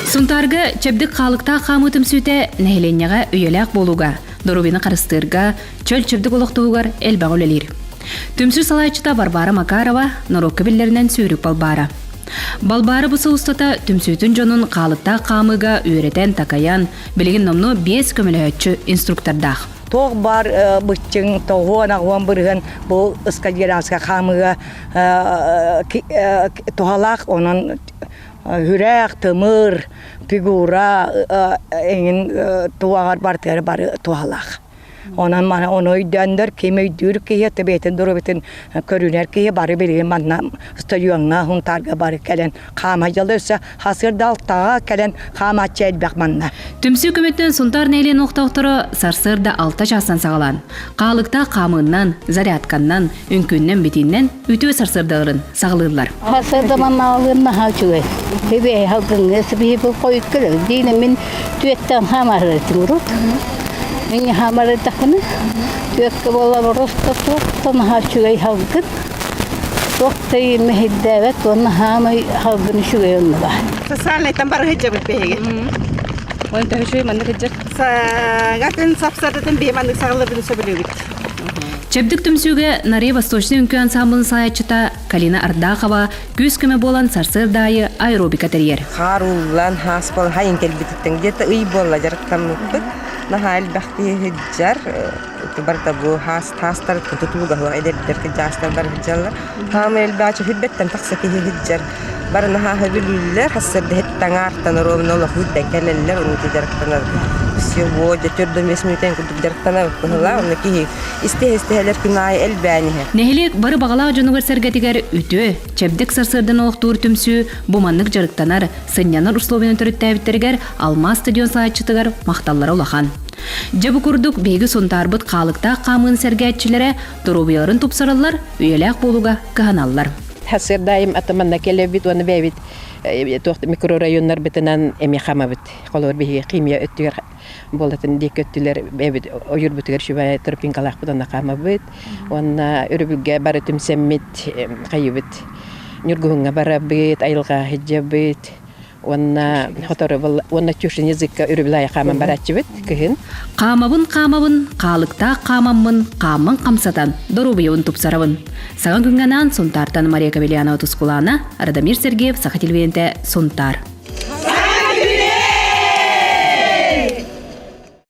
Сунтарга чебдик қалықта қамытым сөйте нәйленняға үйеләк болуға, дорубины қарыстырға, чөл чебдик олықтығығар әлбәң өлелер. Түмсір салайчыта Барбара Макарова нұрокы білдерінен сүйрік балбара. Балбары бұсы ұстата түмсүйтін жонын қалықта қамыға үйретен такаян, білген номну 5 көмілі инструктордақ. Тоқ бар бұтчың, тоғуан ағуан бұрған бұл ұскадеранска қамыға тоғалақ, онын хүрәк, тымыр, фигура, еңін туағар бартары бары тоғалақ. Ondan mana onu öydəndər, kimi öydür ki, təbətin durubitən körünər ki, bari bilgin manna stadionna hun targa bari kələn qamacalısa hasır daltağa kələn qamaçı elbək manna. Түмсі көметтен Сунтар нәйлен оқтауқтыры сарсырда 6 жастан сағалан. Қалықта қамыннан, зарядканнан, үнкүннен бетіннен үті сарсырдағырын сағылырлар. Hasırda manna alınma hauçuğu. Bebe halkın esibi bu koyut kırı. Dine min tüyetten hamarı tümürüt. Мен хамары тахны төккө болла ростов тона хачугай халгын токтай мехиддавет тона хамай халгын шугай онна Сасалай тамбар хеджаб беге. Он тахшуй мандык хеджак. Гатын сапсататын бе мандык сагылырдын сөбөлөгүт. Чебдик түмсүгө Наре Восточный үнкү ансамблын саячыта Калина Ардахова күз көмө болан сарсырдайы аэробика терьер. Харуллан хаспал хайын келбититтен где-то ый болла жарыктаммыппыт. Нахал бахти хиджар барта бу хастар тутулга хо эдердер кижастар бар хиджалар хамел бачы хидбеттен таксаки хиджар бар наха хабилиллер хасыр дет таңартан ровноло худда келеллер уну жарыктанар сегодня төрдөн 5 минуттен кудук жарыктанар кыла уну ки истехелер кинай элбани Нехилек бары багалаа жонугар сергетигер үтө чебдик сарсырдын октур түмсү буманнык жарыктанар сынянар условияны төрүттәбиттергер алма стадион саатчытыгар макталлары улахан. Жабы курдук беги Сунтарбыт қалықта қамын сәргәтчілері дұрубияларын тупсаралар, үйеләк болуға кығаналар. Хасыр дайым атаманна келе бит, оны бәбит микрорайоннар бітінен әме қама бит. Қолыр беге химия өттігер болатын дек өттілер бәбит ойыр бүтігер шүбәй тұрпинкалақ бұдана қама бит. Онна өрібілге бары түмсәммет қайы бит. Нүргуғынға бара бит, айылға хеджа бит. Онна хоторы онна чушин языкка үрүблай каман барачыбыт кыһын. Камабын, қалықта камаммын, камын камсатан, дорубиявын тупсарабын. Саган күнгенан Сунтартан Мария Кавелиана Тускулана, Радамир Сергеев, Саха телевидениеде Сунтар.